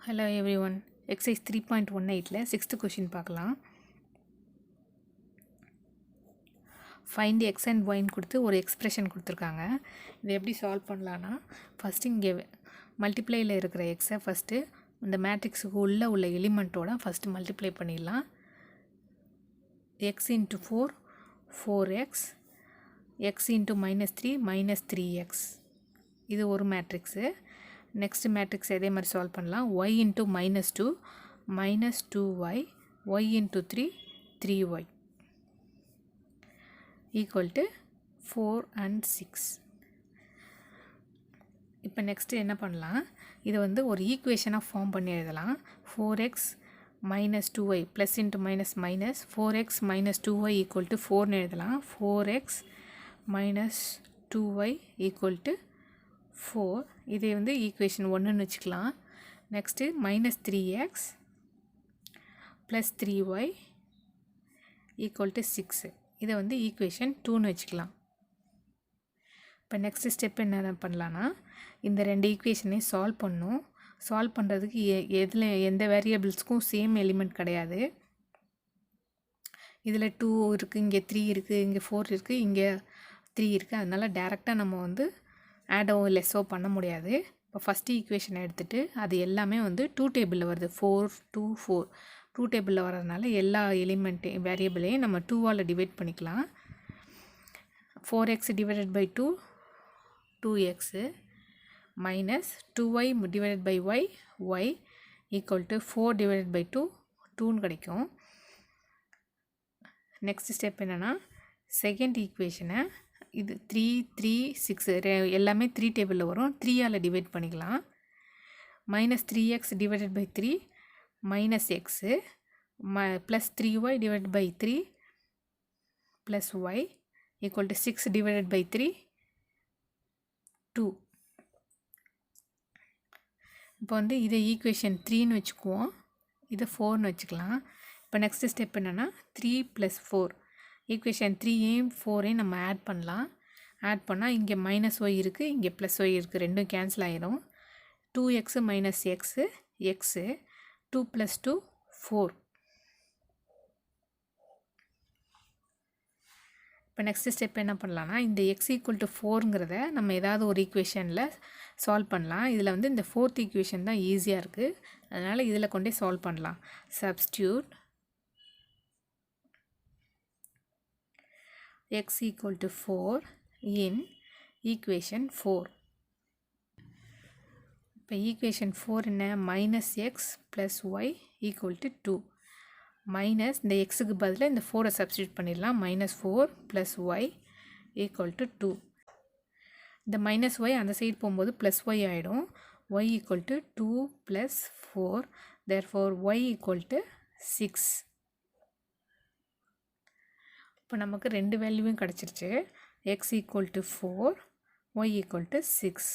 Hello everyone. Exercise 3.18 6th question பார்க்கலாம். Find x and y கொடுத்து ஒரு எக்ஸ்பிரஷன் கொடுத்துருக்காங்க. இதை எப்படி சால்வ் பண்ணலான்னா ஃபஸ்ட்டு இங்கே மல்டிப்ளையில் இருக்கிற எக்ஸை ஃபஸ்ட்டு இந்த மேட்ரிக்ஸுக்கு உள்ள எலிமெண்ட்டோட ஃபஸ்ட்டு மல்டிப்ளை பண்ணிடலாம். x into 4 4x, x into -3 -3x. இது ஒரு மேட்ரிக்ஸு. நெக்ஸ்ட் மேட்ரிக்ஸ் இதே மாதிரி சால்வ் பண்ணலாம். y into -2 -2y, y into 3 3y equal to 4 and 6. இப்போ நெக்ஸ்ட்டு என்ன பண்ணலாம், இதை ஒரு ஈக்குவேஷனாக ஃபார்ம் பண்ணி எழுதலாம். 4x -2y plus into minus minus 4x -2y equal to 4னு எழுதலாம். 4x -2y equal to 4. இதை ஈக்குவேஷன் 1ன்னு வச்சுக்கலாம். Next -3x plus 3y equal to 6. இதை ஈக்குவேஷன் 2ன்னு வச்சுக்கலாம். இப்போ நெக்ஸ்ட் ஸ்டெப் என்ன பண்ணலான்னா, இந்த ரெண்டு ஈக்குவேஷனையும் சால்வ் பண்ணணும். சால்வ் பண்ணுறதுக்கு எந்த வேரியபிள்ஸ்க்கும் சேம் எலிமெண்ட் கிடையாது. இதில் 2 இருக்குது, இங்கே 3 இருக்குது, இங்கே 4 இருக்குது, இங்கே 3 இருக்குது. அதனால் டேரெக்டாக நம்ம ஆடோ லெஸ்ஸோ பண்ண முடியாது. இப்போ ஃபஸ்ட்டு ஈக்குவேஷனை எடுத்துகிட்டு அது எல்லாமே 2 டேபிளில் வருது. 4 2 4 2 டேபிளில் வர்றதுனால எல்லா எலிமெண்ட்டையும் வேரியபிளையும் நம்ம 2ஆல் டிவைட் பண்ணிக்கலாம். 4x divided by 2 2x minus 2y divided by y y equal to 4 divided by 2 2ன்னு கிடைக்கும். நெக்ஸ்ட் ஸ்டெப் என்னென்னா, செகண்ட் ஈக்குவேஷனை இது 3 3 6 எல்லாமே 3 டேபிளில் வரும். 3ஆல் டிவைட் பண்ணிக்கலாம். -3x divided by 3 minus x plus 3y divide by 3 plus y equal to 6 divided by 3 2. இப்போ இதை ஈக்குவேஷன் 3ன்னு வச்சுக்குவோம், இதை 4ன்னு வச்சுக்கலாம். இப்போ நெக்ஸ்ட் ஸ்டெப் என்னென்னா 3 + 4 ஈக்குவேஷன் 3ஐயும் 4ஐயும் நம்ம ஆட் பண்ணலாம். ஆட் பண்ணால் இங்கே -y இருக்குது, இங்கே +y இருக்குது, ரெண்டும் கேன்சல் ஆகிடும். 2x - x x 2 + 2 4. இப்போ நெக்ஸ்ட் ஸ்டெப் என்ன பண்ணலான்னா, இந்த x = 4ங்கிறத நம்ம ஏதாவது ஒரு ஈக்குவேஷனில் சால்வ் பண்ணலாம். இதில் இந்த 4th ஈக்குவேஷன் தான் ஈஸியாக இருக்குது. அதனால் இதில் கொண்டே சால்வ் பண்ணலாம். Substitute x = 4 in equation 4. இப்போ ஈக்குவேஷன் 4 என்ன, -x + y = 2. மைனஸ் இந்த எக்ஸுக்கு பதிலாக இந்த 4ஐ சப்ஸ்டியூட் பண்ணிடலாம். -4 + y = 2. இந்த -y அந்த சைடு போகும்போது +y ஆகிடும். y = 2 + 4. therefore y = 6. இப்போ நமக்கு ரெண்டு வேல்யூவும் கிடச்சிருச்சு. x = 4, y = 6.